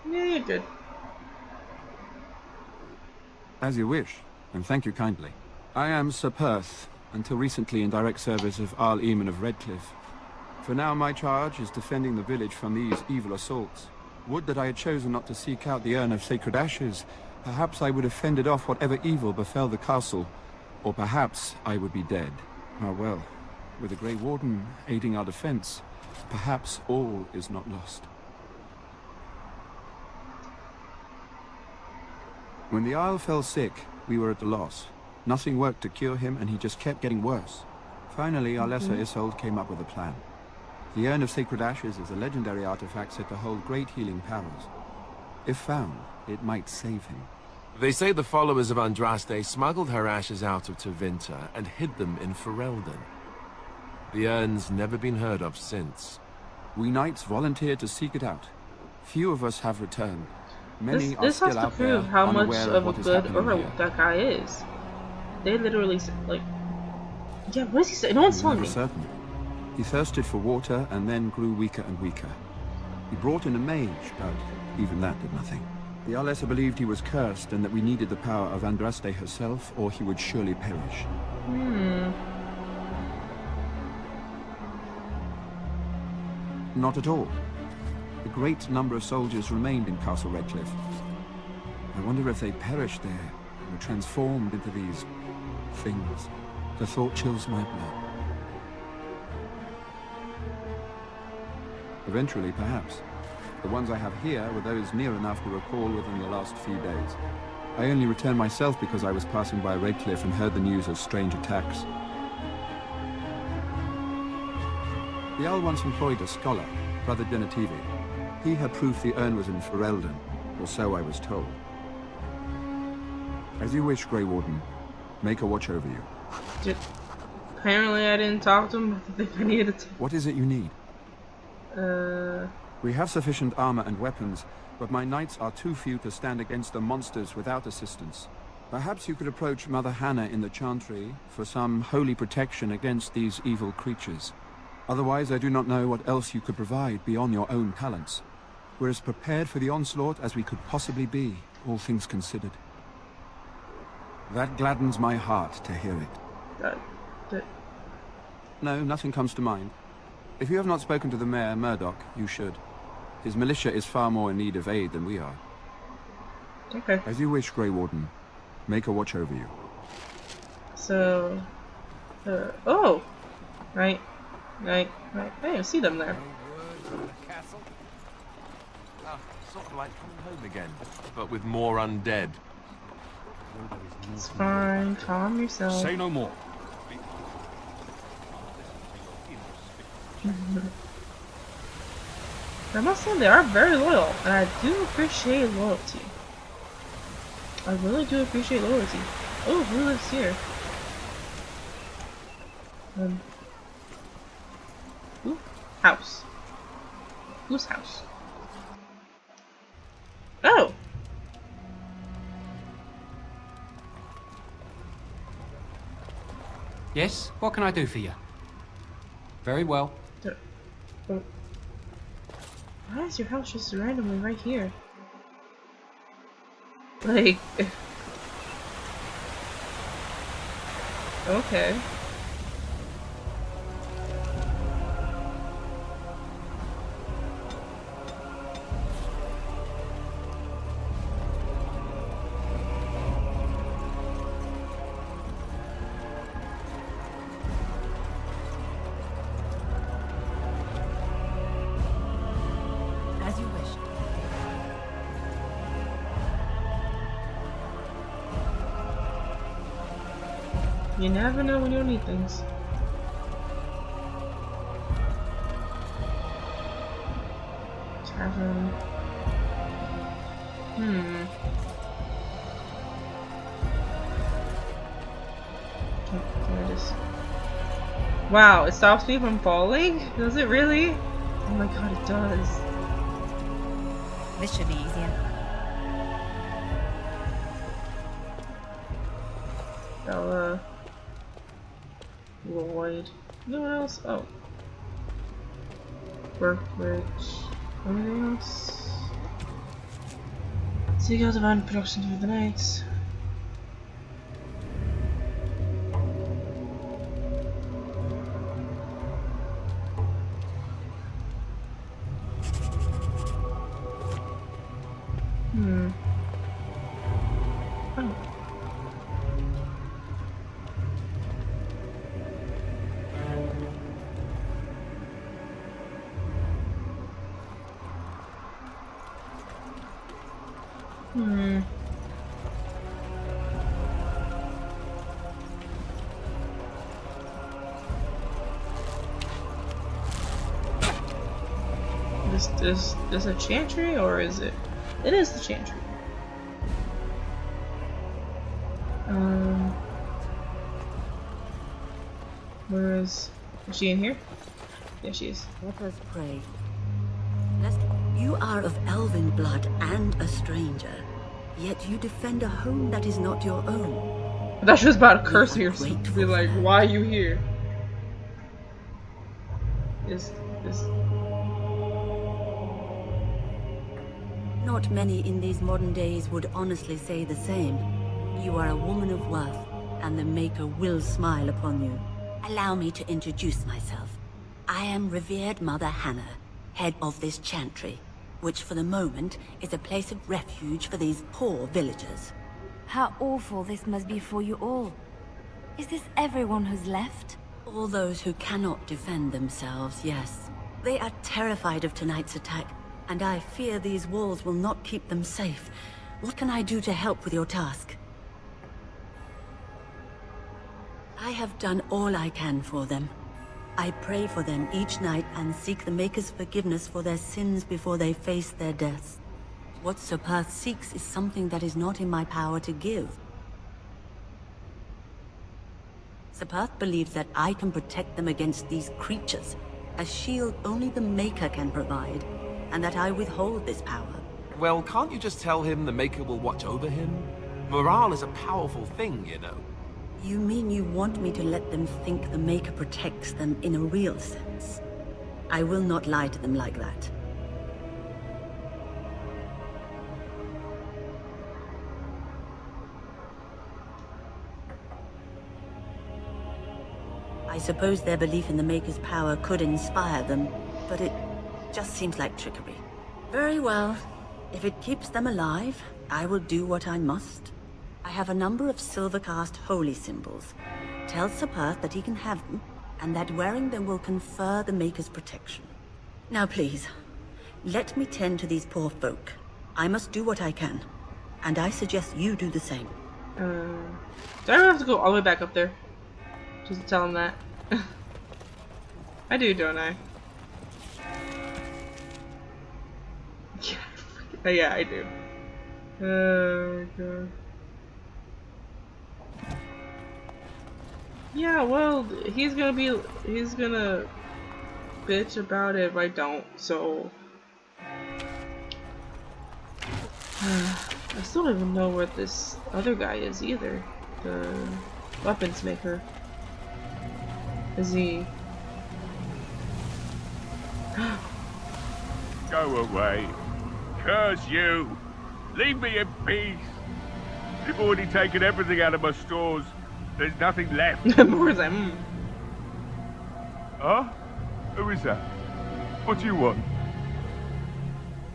Yeah, you're good. As you wish, and thank you kindly. I am Sir Perth, until recently in direct service of Arl Eamon of Redcliffe. For now, my charge is defending the village from these evil assaults. Would that I had chosen not to seek out the urn of sacred ashes. Perhaps I would have fended off whatever evil befell the castle, or perhaps I would be dead. Ah well. With the Grey Warden aiding our defense, perhaps all is not lost. When the Isle fell sick, we were at a loss. Nothing worked to cure him, and he just kept getting worse. Finally, our lesser Isolde came up with a plan. The Urn of Sacred Ashes is a legendary artifact said to hold great healing powers. If found, it might save him. They say the followers of Andraste smuggled her ashes out of Tevinter and hid them in Ferelden. The urn's never been heard of since. We knights volunteered to seek it out. Few of us have returned. Many This are has still to out prove there, how much unaware of a what is good happening Earl here. that guy is. They literally like, yeah. What does he say? No one's telling me. Certain. He thirsted for water and then grew weaker and weaker. He brought in a mage, but even that did nothing. The Arlessa believed he was cursed and that we needed the power of Andraste herself, or he would surely perish. Not at all. A great number of soldiers remained in Castle Redcliffe. I wonder if they perished there, and were transformed into these things. The thought chills my blood. Eventually, perhaps. The ones I have here were those near enough to recall within the last few days. I only returned myself because I was passing by Redcliffe and heard the news of strange attacks. The Owl once employed a scholar, Brother Denetivi. He had proof the urn was in Ferelden, or so I was told. As you wish, Grey Warden. Make a watch over you. Apparently I didn't talk to him. I think I needed to. What is it you need? We have sufficient armor and weapons, but my knights are too few to stand against the monsters without assistance. Perhaps you could approach Mother Hannah in the Chantry for some holy protection against these evil creatures. Otherwise, I do not know what else you could provide beyond your own talents. We're as prepared for the onslaught as we could possibly be, all things considered. That gladdens my heart to hear it. No, nothing comes to mind. If you have not spoken to the mayor, Murdoch, you should. His militia is far more in need of aid than we are. Okay. As you wish, Grey Warden. Make a watch over you. So... oh! Right. I didn't see them there. Sort of like coming home again, but with more undead. It's fine. Calm yourself. Say no more. I must say they are very loyal, and I do appreciate loyalty. I really do appreciate loyalty. Oh, who lives here? Ooh, house. Whose house? Oh! Yes? What can I do for you? Very well. Why is your house just randomly right here? Like... okay. As you wish. You never know when you'll need things. Tavern. Can I just... Wow, it stops me from falling? Does it really? Oh my god, it does. This should be easier. Bella. Lloyd. No one else? Oh. Workbridge. Anything else? Seagull Divine Production for the night. Oh. Is this a chantry or is it? It is the chantry. Where is she in here? Yeah, she is. Let us pray. Lest you are of elven blood and a stranger, yet you defend a home that is not your own. I thought she was about to curse me or something. To be like, why are you here? Not many in these modern days would honestly say the same. You are a woman of worth, and the Maker will smile upon you. Allow me to introduce myself. I am revered Mother Hannah, head of this chantry, which for the moment is a place of refuge for these poor villagers. How awful this must be for you all. Is this everyone who's left? All those who cannot defend themselves, yes. They are terrified of tonight's attack, and I fear these walls will not keep them safe. What can I do to help with your task? I have done all I can for them. I pray for them each night and seek the Maker's forgiveness for their sins before they face their deaths. What Sir Perth seeks is something that is not in my power to give. Sir Perth believes that I can protect them against these creatures, a shield only the Maker can provide, and that I withhold this power. Well, can't you just tell him the Maker will watch over him? Morale is a powerful thing, you know. You mean you want me to let them think the Maker protects them in a real sense? I will not lie to them like that. I suppose their belief in the Maker's power could inspire them, but it just seems like trickery. Very well. If it keeps them alive, I will do what I must. I have a number of silver-cast holy symbols. Tell Sir Perth that he can have them, and that wearing them will confer the Maker's protection. Now please, let me tend to these poor folk. I must do what I can, and I suggest you do the same. Do I have to go all the way back up there? Just to tell him that. I do, don't I? Yeah, I do. Oh god. Yeah, well, he's gonna bitch about it if I don't, so I still don't even know where this other guy is either. The weapons maker. Is he? Go away. Curse you. Leave me in peace. They've already taken everything out of my stores. There's nothing left. Where's that? Huh? Who is that? What do you want?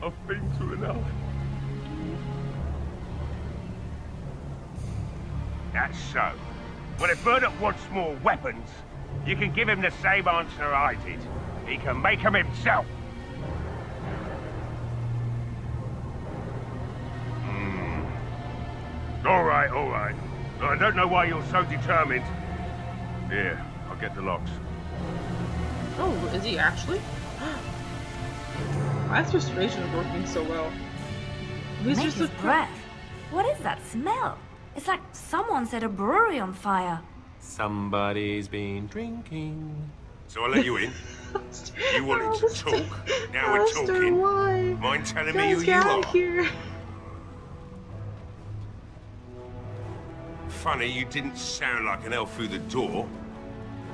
I've been through enough. That's so. Well, if Murdoch wants more weapons, you can give him the same answer I did. He can make them himself. All right, all right. I don't know why you're so determined. Here, I'll get the locks. Oh, is he actually? Why is restoration working so well? He's just a breath. What is that smell? It's like someone set a brewery on fire. Somebody's been drinking. So I'll let you in. You wanted to talk. Now we're talking. Why? Mind telling me who you are? Here. Funny, you didn't sound like an elf through the door.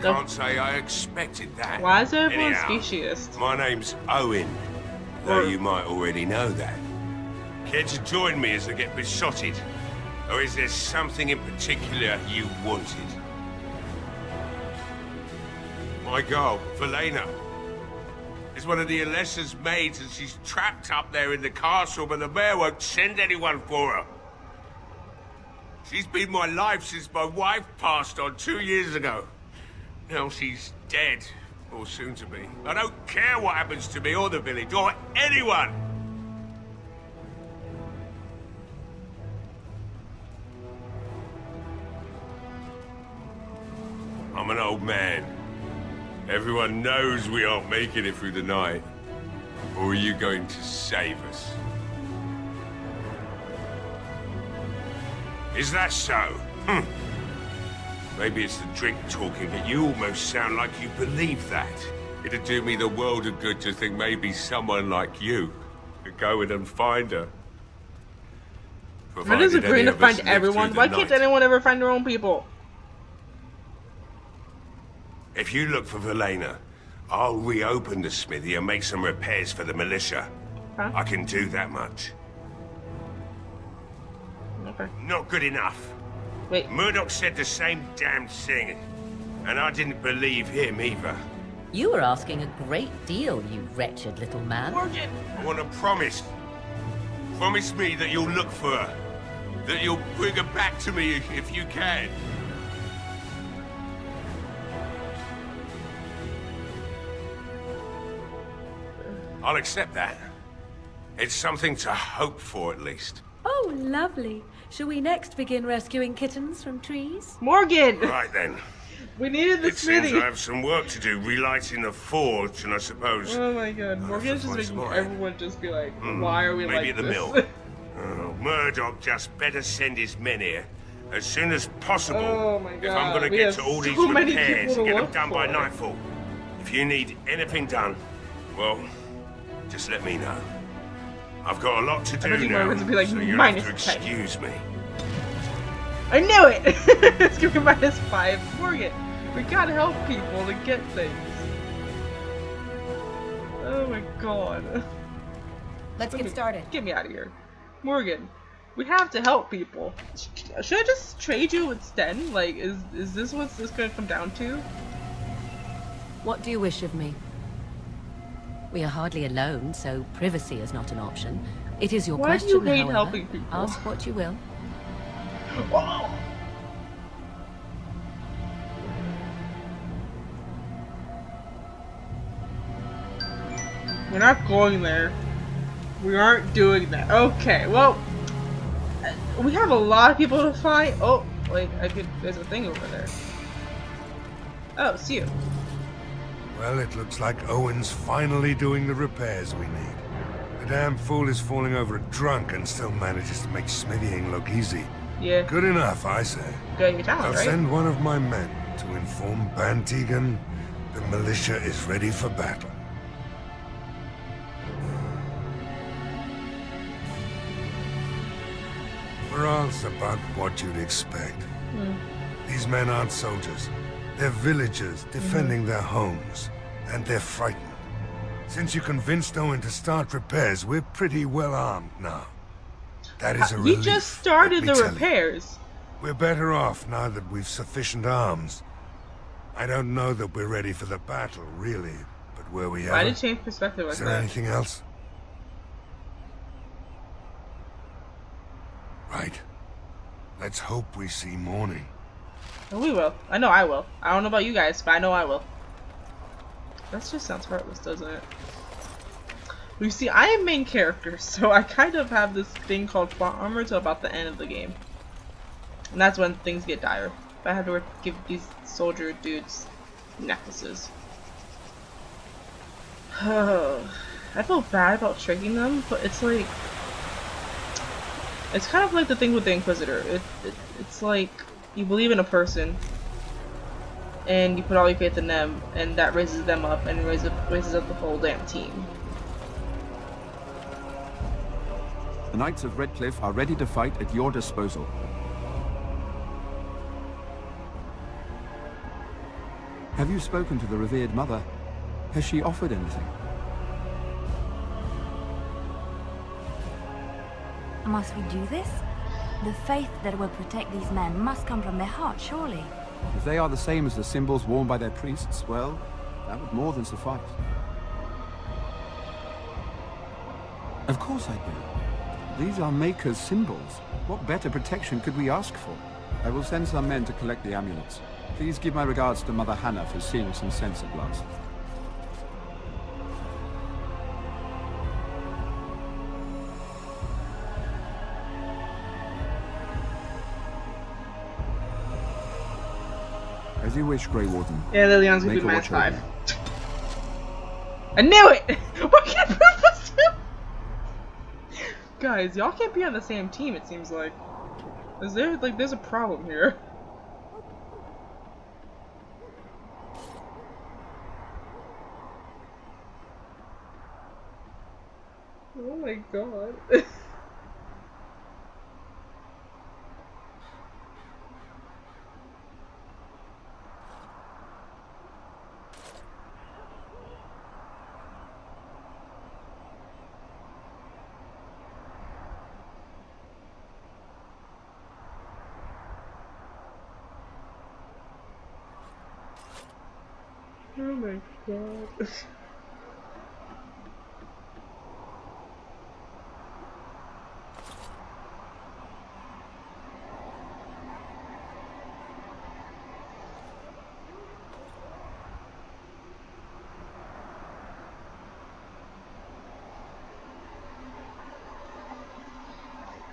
Can't say I expected that. Why is everyone Anyhow, speciesist? My name's Owen, though you might already know that. Care to join me as I get besotted? Or is there something in particular you wanted? My girl, Velena, is one of the Alessa's maids and she's trapped up there in the castle, but the mayor won't send anyone for her. She's been my life since my wife passed on 2 years ago. Now she's dead, or soon to be. I don't care what happens to me or the village, or anyone! I'm an old man. Everyone knows we aren't making it through the night. Or are you going to save us? Is that so? Maybe it's the drink talking, but you almost sound like you believe that. It'd do me the world of good to think maybe someone like you could go in and find her. That is agreeing to find everyone. Why can't anyone ever find their own people? If you look for Velena, I'll reopen the smithy and make some repairs for the militia. Huh? I can do that much. Okay. Not good enough. Wait. Murdoch said the same damn thing, and I didn't believe him either. You were asking a great deal, you wretched little man. Morgan! I want to promise. Promise me that you'll look for her. That you'll bring her back to me if you can. I'll accept that. It's something to hope for, at least. Oh, lovely. Shall we next begin rescuing kittens from trees? Morgan! Right then. We needed the smithy. It seems I have some work to do, relighting the forge, and I suppose... Oh my god, Morgan's just making everyone just be like, why are we maybe like at the this? mill. Murdoch just better send his men here as soon as possible. Oh my if I'm god, going to we get have to all these so many repairs people and to get them look done by for. nightfall. If you need anything done, well, just let me know. I've got a lot to do now, Morgan's be like, so you'll have to -10. excuse me. I knew it! It's gonna be -5. Morgan, we gotta help people to get things. Oh my god. Let's get started. Get me out of here. Morgan, we have to help people. Should I just trade you with Sten? Like, is this what this gonna come down to? What do you wish of me? We are hardly alone, so privacy is not an option. It is your Why do you question, hate however. helping people? Ask what you will. Oh. We're not going there. We aren't doing that. Okay, well, we have a lot of people to fight. Oh, wait, there's a thing over there. Oh, it's you. Well, it looks like Owen's finally doing the repairs we need. The damn fool is falling over drunk and still manages to make smithying look easy. Yeah. Good enough, I say. Got your talent, I'll right? send one of my men to inform Bantegan the militia is ready for battle. Morale's about what you'd expect. These men aren't soldiers. They're villagers defending their homes, and they're frightened. Since you convinced Owen to start repairs, we're pretty well armed now. That is a relief. He just started the repairs. We're better off now that we've sufficient arms. I don't know that we're ready for the battle, really, but were we ever? Why did you change perspective like Is there that? anything else? Right. Let's hope we see morning. Oh, we will. I know I will. I don't know about you guys, but I know I will. That just sounds heartless, doesn't it? You see, I am main character, so I kind of have this thing called plot armor till about the end of the game. And that's when things get dire. I have to give these soldier dudes necklaces. I feel bad about tricking them, but it's like... It's kind of like the thing with the Inquisitor. It's like you believe in a person, and you put all your faith in them, and that raises them up and raises up the whole damn team. The Knights of Redcliffe are ready to fight at your disposal. Have you spoken to the revered mother? Has she offered anything? Must we do this? The faith that will protect these men must come from their heart, surely. If they are the same as the symbols worn by their priests, well, that would more than suffice. Of course I do. These are Maker's symbols. What better protection could we ask for? I will send some men to collect the amulets. Please give my regards to Mother Hannah for seeing some sense at last. As you wish, Grey Warden. Yeah, Liliana's gonna Make be a minus watch 5. over me. I knew it! What can't prove this too? Guys, y'all can't be on the same team, it seems like. There's a problem here. Oh my god. Oh my god.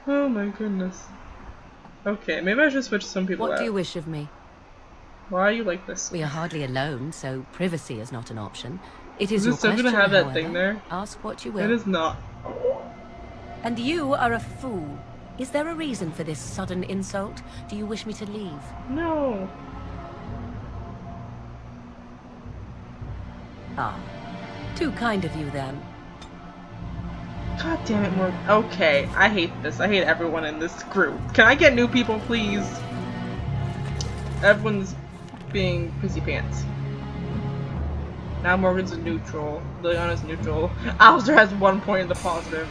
Oh my goodness. Okay, maybe I should switch some people out. What do you wish of me? Why are you like this? We are hardly alone, so privacy is not an option. It is Is your it still question, gonna have that however. thing there? Ask what you will. It is not. And you are a fool. Is there a reason for this sudden insult? Do you wish me to leave? No. Ah, too kind of you then. God damn it, Morgan. Okay, I hate this. I hate everyone in this group. Can I get new people, please? Everyone's being pissy pants. Now Morgan's a neutral. Liliana's neutral. Alistair has 1 point in the positive.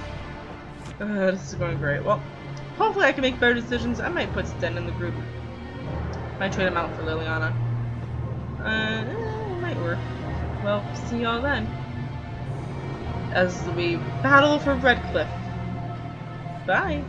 This is going great. Well, hopefully I can make better decisions. I might put Sten in the group. Might trade him out for Liliana. It might work. well, see y'all then. As we battle for Redcliffe. Bye!